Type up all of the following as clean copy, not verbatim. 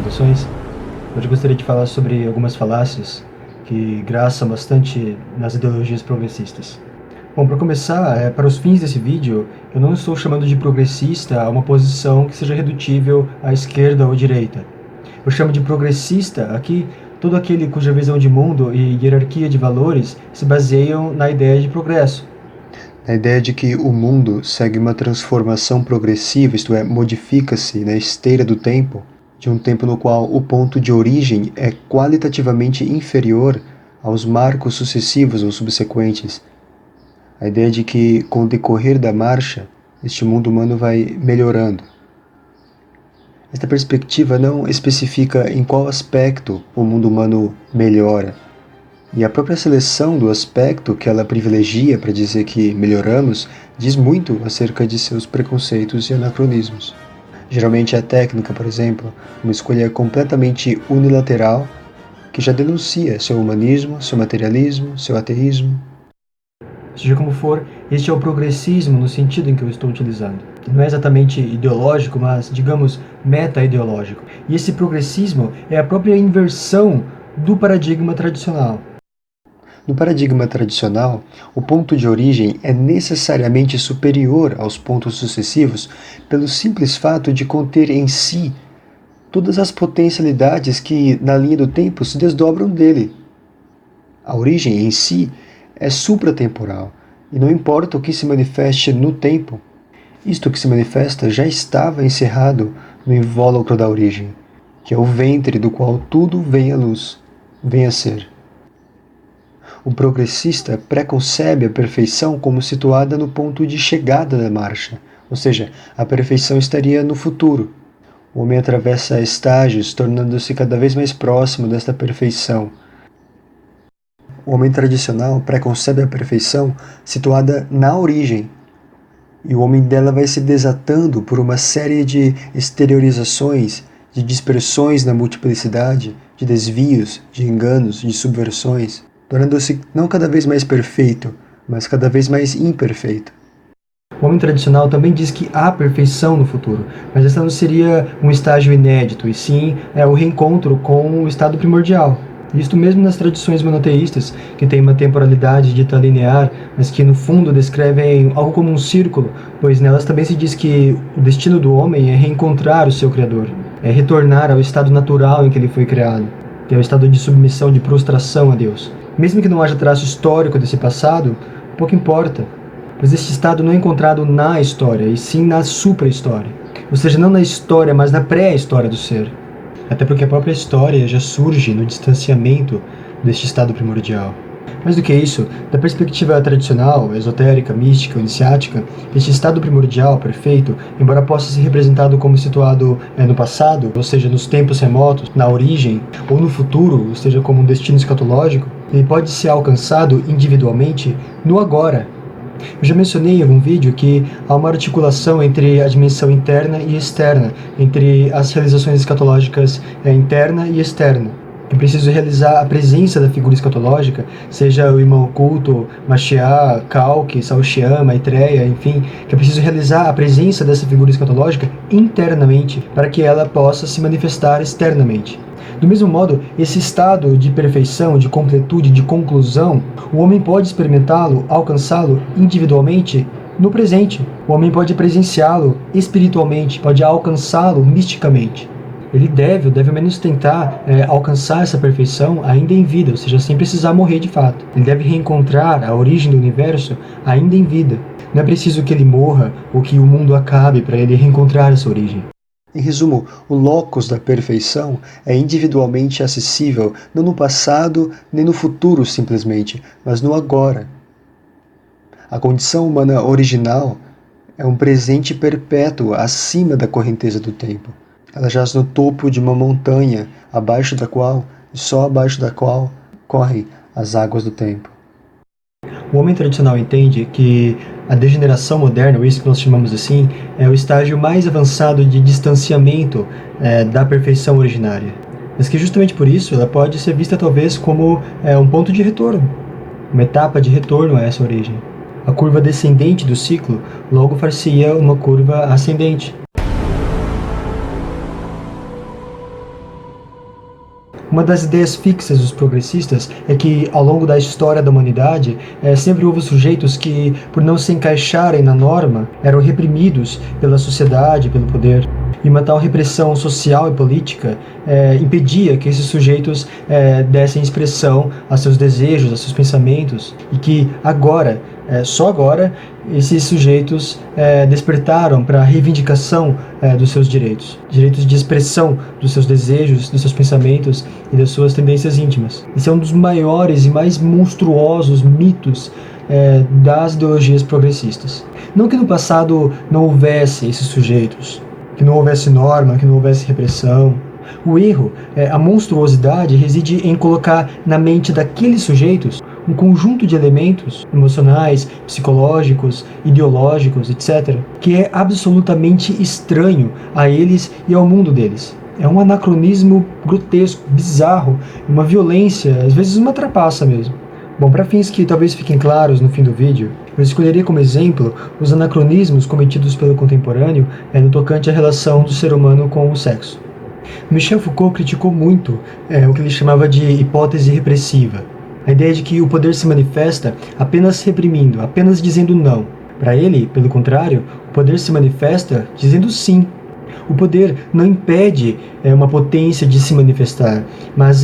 observações. Hoje eu gostaria de falar sobre algumas falácias que graçam bastante nas ideologias progressistas. Bom, para começar, para os fins desse vídeo, eu não estou chamando de progressista uma posição que seja redutível à esquerda ou à direita. Eu chamo de progressista aqui todo aquele cuja visão de mundo e hierarquia de valores se baseiam na ideia de progresso. A ideia de que o mundo segue uma transformação progressiva, isto é, modifica-se na esteira do tempo, de um tempo no qual o ponto de origem é qualitativamente inferior aos marcos sucessivos ou subsequentes. A ideia de que, com o decorrer da marcha, este mundo humano vai melhorando. Esta perspectiva não especifica em qual aspecto o mundo humano melhora, e a própria seleção do aspecto que ela privilegia para dizer que melhoramos diz muito acerca de seus preconceitos e anacronismos. Geralmente a técnica, por exemplo, uma escolha completamente unilateral que já denuncia seu humanismo, seu materialismo, seu ateísmo. Seja como for, este é o progressismo no sentido em que eu estou utilizando. Não é exatamente ideológico, mas, digamos, meta-ideológico. E esse progressismo é a própria inversão do paradigma tradicional. No paradigma tradicional, o ponto de origem é necessariamente superior aos pontos sucessivos pelo simples fato de conter em si todas as potencialidades que, na linha do tempo, se desdobram dele. A origem em si é supratemporal, e não importa o que se manifeste no tempo, isto que se manifesta já estava encerrado no invólucro da origem, que é o ventre do qual tudo vem à luz, vem a ser. O progressista preconcebe a perfeição como situada no ponto de chegada da marcha, ou seja, a perfeição estaria no futuro. O homem atravessa estágios, tornando-se cada vez mais próximo desta perfeição. O homem tradicional preconcebe a perfeição situada na origem, e o homem dela vai se desatando por uma série de exteriorizações, de dispersões na multiplicidade, de desvios, de enganos, de subversões, tornando-se não cada vez mais perfeito, mas cada vez mais imperfeito. O homem tradicional também diz que há perfeição no futuro, mas essa não seria um estágio inédito, e sim o reencontro com o estado primordial. Isto mesmo nas tradições monoteístas, que têm uma temporalidade dita linear, mas que no fundo descrevem algo como um círculo, pois nelas também se diz que o destino do homem é reencontrar o seu Criador, é retornar ao estado natural em que ele foi criado, que é o estado de submissão, de prostração a Deus. Mesmo que não haja traço histórico desse passado, pouco importa, pois este estado não é encontrado na história, e sim na supra-história. Ou seja, não na história, mas na pré-história do ser. Até porque a própria história já surge no distanciamento deste estado primordial. Mais do que isso, da perspectiva tradicional, esotérica, mística, iniciática, este estado primordial perfeito, embora possa ser representado como situado no passado, ou seja, nos tempos remotos, na origem, ou no futuro, ou seja, como um destino escatológico, ele pode ser alcançado individualmente no agora. Eu já mencionei em algum vídeo que há uma articulação entre a dimensão interna e externa, entre as realizações escatológicas interna e externa. É preciso realizar a presença da figura escatológica, seja o irmão oculto, Mashiach, Kalki, Saoshyam, Maitreya, enfim, que é preciso realizar a presença dessa figura escatológica internamente, para que ela possa se manifestar externamente. Do mesmo modo, esse estado de perfeição, de completude, de conclusão, o homem pode experimentá-lo, alcançá-lo individualmente no presente. O homem pode presenciá-lo espiritualmente, pode alcançá-lo misticamente. Ele deve ao menos tentar alcançar essa perfeição ainda em vida, ou seja, sem precisar morrer de fato. Ele deve reencontrar a origem do universo ainda em vida. Não é preciso que ele morra ou que o mundo acabe para ele reencontrar essa origem. Em resumo, o locus da perfeição é individualmente acessível não no passado nem no futuro simplesmente, mas no agora. A condição humana original é um presente perpétuo acima da correnteza do tempo. Ela jaz no topo de uma montanha, abaixo da qual, e só abaixo da qual, correm as águas do tempo. O homem tradicional entende que a degeneração moderna, ou isso que nós chamamos assim, é o estágio mais avançado de distanciamento da perfeição originária. Mas que justamente por isso ela pode ser vista talvez como um ponto de retorno, uma etapa de retorno a essa origem. A curva descendente do ciclo logo far-se-ia uma curva ascendente. Uma das ideias fixas dos progressistas é que, ao longo da história da humanidade, sempre houve sujeitos que, por não se encaixarem na norma, eram reprimidos pela sociedade, pelo poder. E uma tal repressão social e política impedia que esses sujeitos dessem expressão a seus desejos, a seus pensamentos, e que agora, só agora, esses sujeitos despertaram para a reivindicação dos seus direitos de expressão dos seus desejos, dos seus pensamentos e das suas tendências íntimas. Esse é um dos maiores e mais monstruosos mitos das ideologias progressistas. Não que no passado não houvesse esses sujeitos, que não houvesse norma, que não houvesse repressão. O erro, a monstruosidade, reside em colocar na mente daqueles sujeitos um conjunto de elementos emocionais, psicológicos, ideológicos, etc., que é absolutamente estranho a eles e ao mundo deles. É um anacronismo grotesco, bizarro, uma violência, às vezes uma trapaça mesmo. Bom, para fins que talvez fiquem claros no fim do vídeo, eu escolheria como exemplo os anacronismos cometidos pelo contemporâneo no tocante à relação do ser humano com o sexo. Michel Foucault criticou muito o que ele chamava de hipótese repressiva. A ideia de que o poder se manifesta apenas reprimindo, apenas dizendo não. Para ele, pelo contrário, o poder se manifesta dizendo sim. O poder não impede uma potência de se manifestar, mas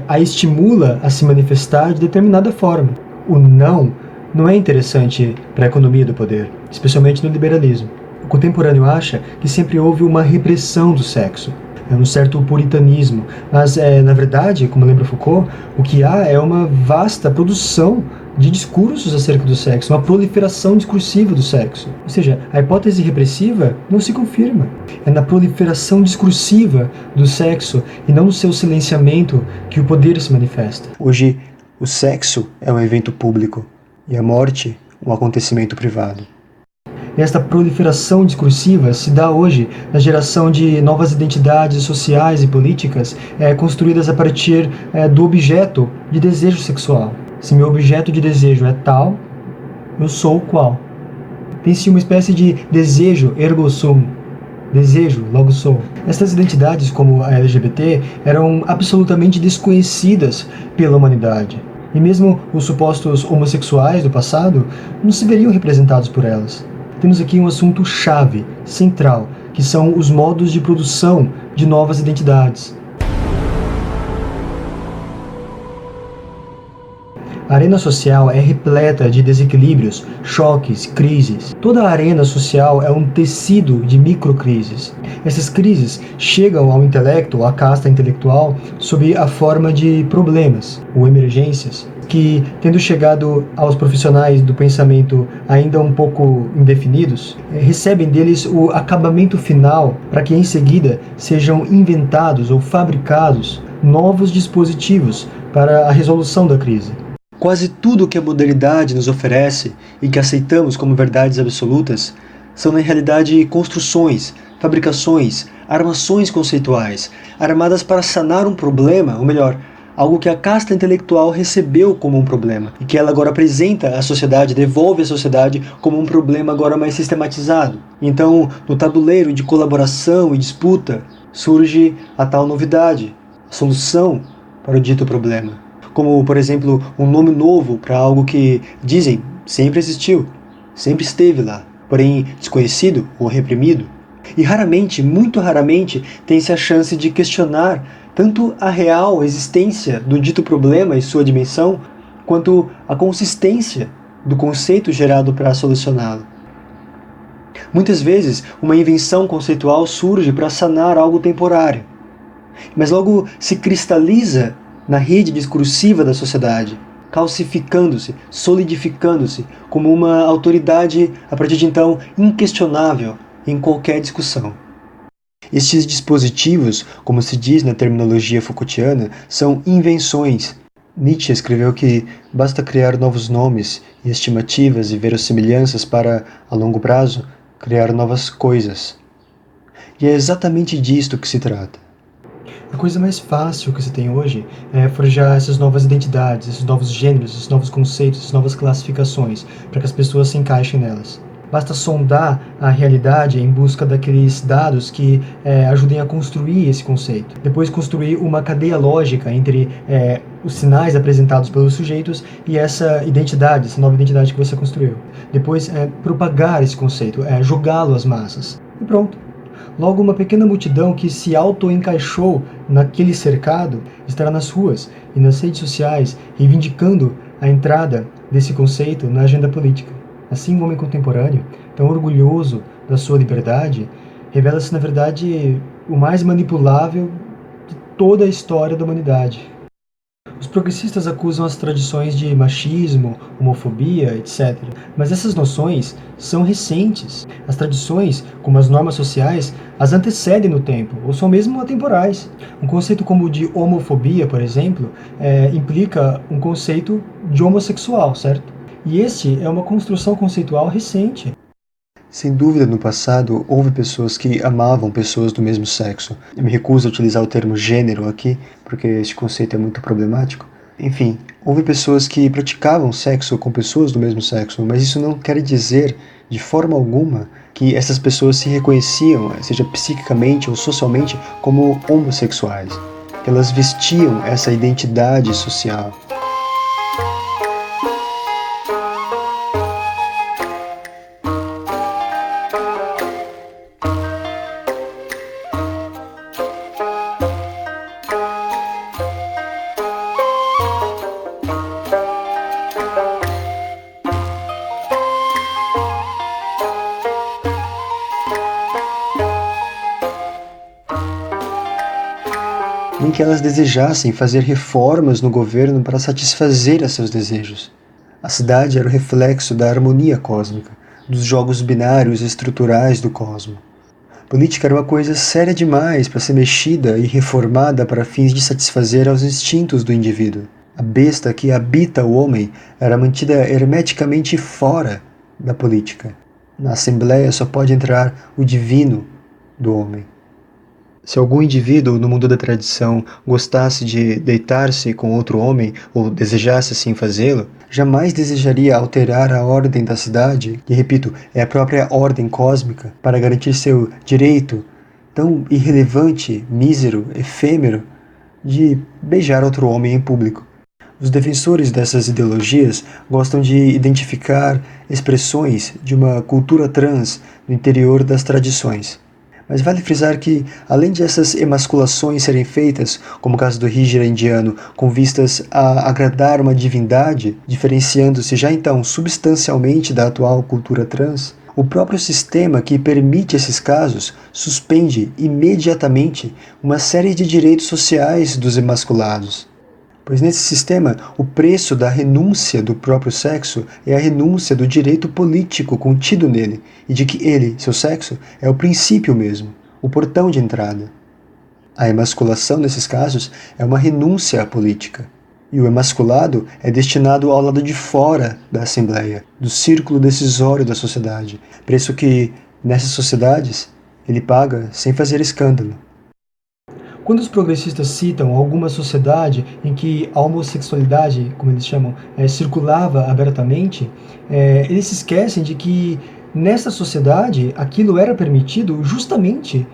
a estimula a se manifestar de determinada forma. O não é interessante para a economia do poder, especialmente no liberalismo. O contemporâneo acha que sempre houve uma repressão do sexo, um certo puritanismo, mas na verdade, como lembra Foucault, o que há é uma vasta produção de discursos acerca do sexo, uma proliferação discursiva do sexo. Ou seja, a hipótese repressiva não se confirma. É na proliferação discursiva do sexo e não no seu silenciamento que o poder se manifesta. Hoje, o sexo é um evento público e a morte um acontecimento privado. Esta proliferação discursiva se dá hoje na geração de novas identidades sociais e políticas construídas a partir do objeto de desejo sexual. Se meu objeto de desejo é tal, eu sou o qual. Tem-se uma espécie de desejo ergo sum, desejo, logo sou. Estas identidades, como a LGBT, eram absolutamente desconhecidas pela humanidade. E mesmo os supostos homossexuais do passado não se veriam representados por elas. Temos aqui um assunto chave, central, que são os modos de produção de novas identidades. A arena social é repleta de desequilíbrios, choques, crises. Toda a arena social é um tecido de microcrises. Essas crises chegam ao intelecto, à casta intelectual, sob a forma de problemas ou emergências, que, tendo chegado aos profissionais do pensamento ainda um pouco indefinidos, recebem deles o acabamento final para que em seguida sejam inventados ou fabricados novos dispositivos para a resolução da crise. Quase tudo que a modernidade nos oferece e que aceitamos como verdades absolutas são na realidade construções, fabricações, armações conceituais, armadas para sanar um problema, ou melhor, algo que a casta intelectual recebeu como um problema e que ela agora apresenta à sociedade, devolve à sociedade como um problema agora mais sistematizado. Então, no tabuleiro de colaboração e disputa, surge a tal novidade, a solução para o dito problema. Como, por exemplo, um nome novo para algo que, dizem, sempre existiu, sempre esteve lá, porém desconhecido ou reprimido. E raramente, muito raramente, tem-se a chance de questionar tanto a real existência do dito problema e sua dimensão, quanto a consistência do conceito gerado para solucioná-lo. Muitas vezes, uma invenção conceitual surge para sanar algo temporário, mas logo se cristaliza na rede discursiva da sociedade, calcificando-se, solidificando-se como uma autoridade, a partir de então, inquestionável em qualquer discussão. Estes dispositivos, como se diz na terminologia Foucaultiana, são invenções. Nietzsche escreveu que basta criar novos nomes e estimativas e verossimilhanças para, a longo prazo, criar novas coisas. E é exatamente disto que se trata. A coisa mais fácil que se tem hoje é forjar essas novas identidades, esses novos gêneros, esses novos conceitos, essas novas classificações, para que as pessoas se encaixem nelas. basta sondar a realidade em busca daqueles dados que ajudem a construir esse conceito. Depois construir uma cadeia lógica entre os sinais apresentados pelos sujeitos e essa identidade, essa nova identidade que você construiu. Depois propagar esse conceito, jogá-lo às massas. E pronto. Logo, uma pequena multidão que se auto-encaixou naquele cercado estará nas ruas e nas redes sociais reivindicando a entrada desse conceito na agenda política. Assim, o homem contemporâneo, tão orgulhoso da sua liberdade, revela-se, na verdade, o mais manipulável de toda a história da humanidade. Os progressistas acusam as tradições de machismo, homofobia, etc. Mas essas noções são recentes. As tradições, como as normas sociais, as antecedem no tempo, ou são mesmo atemporais. Um conceito como o de homofobia, por exemplo, implica um conceito de homossexual, certo? E este é uma construção conceitual recente. Sem dúvida, no passado, houve pessoas que amavam pessoas do mesmo sexo. Eu me recuso a utilizar o termo gênero aqui, porque este conceito é muito problemático. Enfim, houve pessoas que praticavam sexo com pessoas do mesmo sexo, mas isso não quer dizer, de forma alguma, que essas pessoas se reconheciam, seja psiquicamente ou socialmente, como homossexuais. Que elas vestiam essa identidade social. Nem que elas desejassem fazer reformas no governo para satisfazer a seus desejos. A cidade era o reflexo da harmonia cósmica, dos jogos binários estruturais do cosmo. Política era uma coisa séria demais para ser mexida e reformada para fins de satisfazer aos instintos do indivíduo. A besta que habita o homem era mantida hermeticamente fora da política. Na Assembleia só pode entrar o divino do homem. Se algum indivíduo no mundo da tradição gostasse de deitar-se com outro homem ou desejasse assim fazê-lo, jamais desejaria alterar a ordem da cidade, que, repito, é a própria ordem cósmica, para garantir seu direito tão irrelevante, mísero, efêmero, de beijar outro homem em público. Os defensores dessas ideologias gostam de identificar expressões de uma cultura trans no interior das tradições. Mas vale frisar que, além de essas emasculações serem feitas, como o caso do Hijra indiano, com vistas a agradar uma divindade, diferenciando-se já então substancialmente da atual cultura trans, o próprio sistema que permite esses casos suspende imediatamente uma série de direitos sociais dos emasculados. Pois nesse sistema, o preço da renúncia do próprio sexo é a renúncia do direito político contido nele, e de que ele, seu sexo, é o princípio mesmo, o portão de entrada. A emasculação, nesses casos, é uma renúncia à política, e o emasculado é destinado ao lado de fora da Assembleia, do círculo decisório da sociedade, preço que, nessas sociedades, ele paga sem fazer escândalo. Quando os progressistas citam alguma sociedade em que a homossexualidade, como eles chamam, circulava abertamente, eles se esquecem de que nessa sociedade aquilo era permitido justamente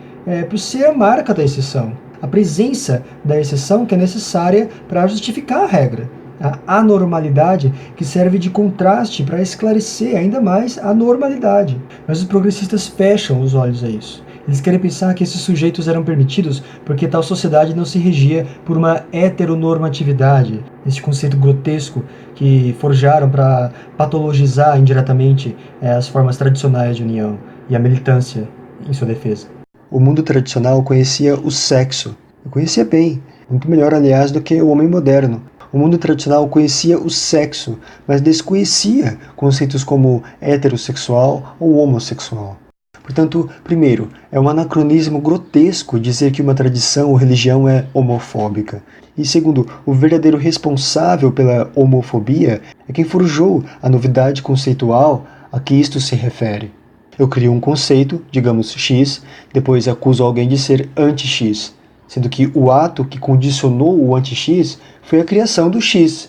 por ser a marca da exceção. A presença da exceção que é necessária para justificar a regra. A anormalidade que serve de contraste para esclarecer ainda mais a normalidade. Mas os progressistas fecham os olhos a isso. Eles querem pensar que esses sujeitos eram permitidos porque tal sociedade não se regia por uma heteronormatividade, este conceito grotesco que forjaram para patologizar indiretamente as formas tradicionais de união e a militância em sua defesa. O mundo tradicional conhecia o sexo, e conhecia bem, muito melhor, aliás, do que o homem moderno. O mundo tradicional conhecia o sexo, mas desconhecia conceitos como heterossexual ou homossexual. Portanto, primeiro, é um anacronismo grotesco dizer que uma tradição ou religião é homofóbica. E segundo, o verdadeiro responsável pela homofobia é quem forjou a novidade conceitual a que isto se refere. Eu crio um conceito, digamos X, depois acuso alguém de ser anti-X, sendo que o ato que condicionou o anti-X foi a criação do X.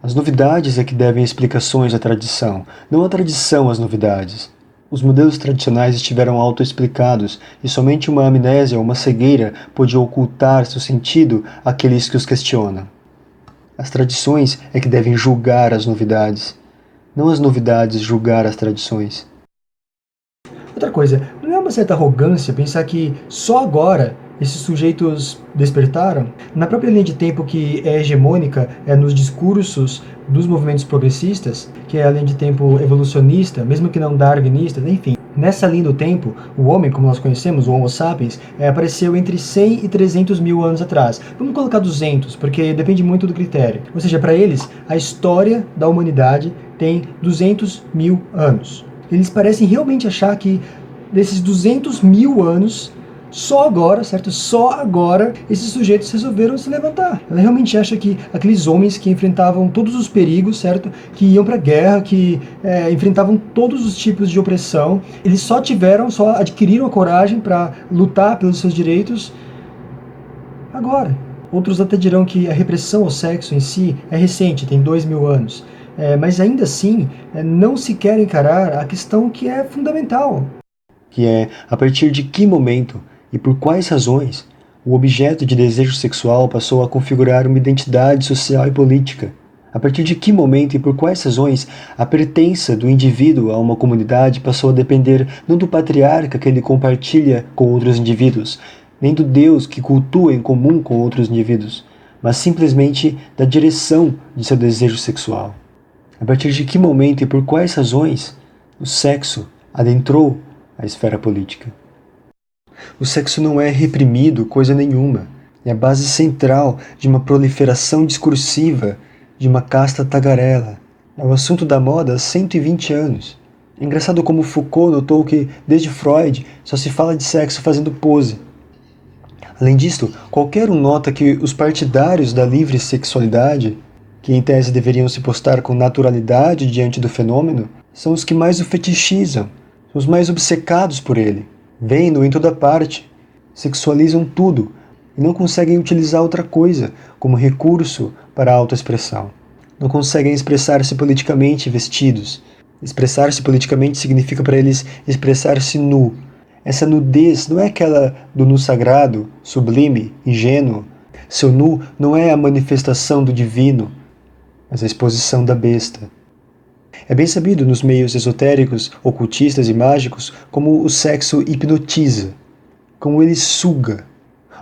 As novidades é que devem explicações à tradição, não a tradição às novidades. Os modelos tradicionais estiveram autoexplicados e somente uma amnésia ou uma cegueira pôde ocultar seu sentido àqueles que os questionam. As tradições é que devem julgar as novidades, não as novidades julgar as tradições. Outra coisa, não é uma certa arrogância pensar que só agora esses sujeitos despertaram? Na própria linha de tempo que é hegemônica nos discursos dos movimentos progressistas, que é a linha de tempo evolucionista, mesmo que não darwinista, enfim. Nessa linha do tempo, o homem, como nós conhecemos, o Homo sapiens, apareceu entre 100 e 300 mil anos atrás. Vamos colocar 200, porque depende muito do critério. Ou seja, para eles, a história da humanidade tem 200 mil anos. Eles parecem realmente achar que desses 200 mil anos, só agora, certo? Só agora esses sujeitos resolveram se levantar. Ela realmente acha que aqueles homens que enfrentavam todos os perigos, certo? Que iam para a guerra, que enfrentavam todos os tipos de opressão, eles só adquiriram a coragem para lutar pelos seus direitos agora. Outros até dirão que a repressão ao sexo em si é recente, tem 2.000 anos. Mas ainda assim, não se quer encarar a questão que é fundamental. Que é a partir de que momento e por quais razões o objeto de desejo sexual passou a configurar uma identidade social e política. A partir de que momento e por quais razões a pertença do indivíduo a uma comunidade passou a depender não do patriarca que ele compartilha com outros indivíduos, nem do Deus que cultua em comum com outros indivíduos, mas simplesmente da direção de seu desejo sexual. A partir de que momento e por quais razões o sexo adentrou a esfera política. O sexo não é reprimido coisa nenhuma. É a base central de uma proliferação discursiva de uma casta tagarela. É o assunto da moda há 120 anos. É engraçado como Foucault notou que, desde Freud, só se fala de sexo fazendo pose. Além disso, qualquer um nota que os partidários da livre sexualidade, que em tese deveriam se postar com naturalidade diante do fenômeno, são os que mais o fetichizam, são os mais obcecados por ele. Vêm-no em toda parte, sexualizam tudo e não conseguem utilizar outra coisa como recurso para a autoexpressão. Não conseguem expressar-se politicamente vestidos. Expressar-se politicamente significa para eles expressar-se nu. Essa nudez não é aquela do nu sagrado, sublime, ingênuo. Seu nu não é a manifestação do divino, mas a exposição da besta. É bem sabido nos meios esotéricos, ocultistas e mágicos como o sexo hipnotiza, como ele suga,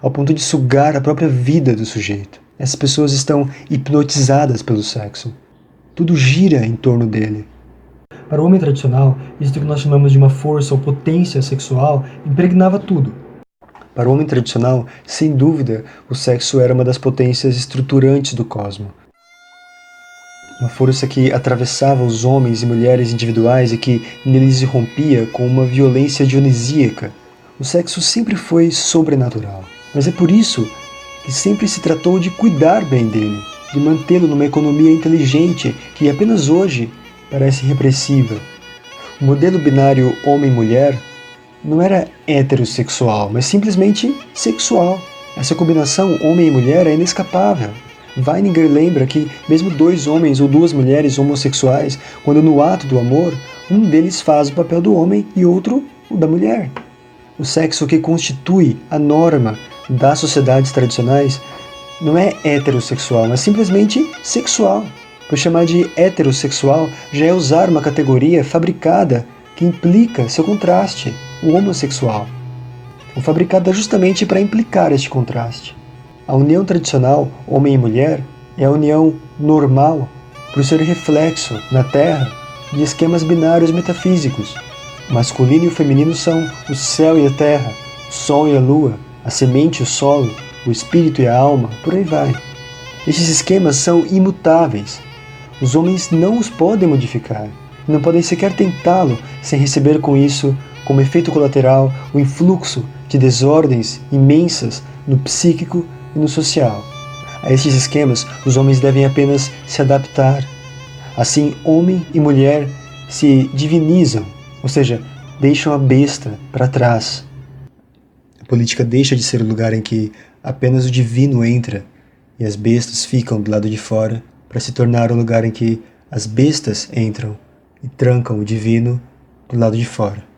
ao ponto de sugar a própria vida do sujeito. Essas pessoas estão hipnotizadas pelo sexo. Tudo gira em torno dele. Para o homem tradicional, isto que nós chamamos de uma força ou potência sexual impregnava tudo. Para o homem tradicional, sem dúvida, o sexo era uma das potências estruturantes do cosmos. Uma força que atravessava os homens e mulheres individuais e que neles irrompia com uma violência dionisíaca. O sexo sempre foi sobrenatural, mas é por isso que sempre se tratou de cuidar bem dele, de mantê-lo numa economia inteligente que apenas hoje parece repressiva. O modelo binário homem-mulher não era heterossexual, mas simplesmente sexual. Essa combinação homem e mulher é inescapável. Weininger lembra que, mesmo dois homens ou duas mulheres homossexuais, quando no ato do amor, um deles faz o papel do homem e outro o da mulher. O sexo que constitui a norma das sociedades tradicionais não é heterossexual, mas simplesmente sexual. Pois chamar de heterossexual já é usar uma categoria fabricada que implica seu contraste, o homossexual. Ou fabricada justamente para implicar este contraste. A união tradicional, homem e mulher, é a união normal por ser reflexo, na Terra, de esquemas binários metafísicos. O masculino e o feminino são o céu e a terra, o sol e a lua, a semente e o solo, o espírito e a alma, por aí vai. Estes esquemas são imutáveis. Os homens não os podem modificar, não podem sequer tentá-lo sem receber com isso, como efeito colateral, o influxo de desordens imensas no psíquico e no social. A estes esquemas, os homens devem apenas se adaptar. Assim, homem e mulher se divinizam, ou seja, deixam a besta para trás. A política deixa de ser o lugar em que apenas o divino entra e as bestas ficam do lado de fora para se tornar um lugar em que as bestas entram e trancam o divino do lado de fora.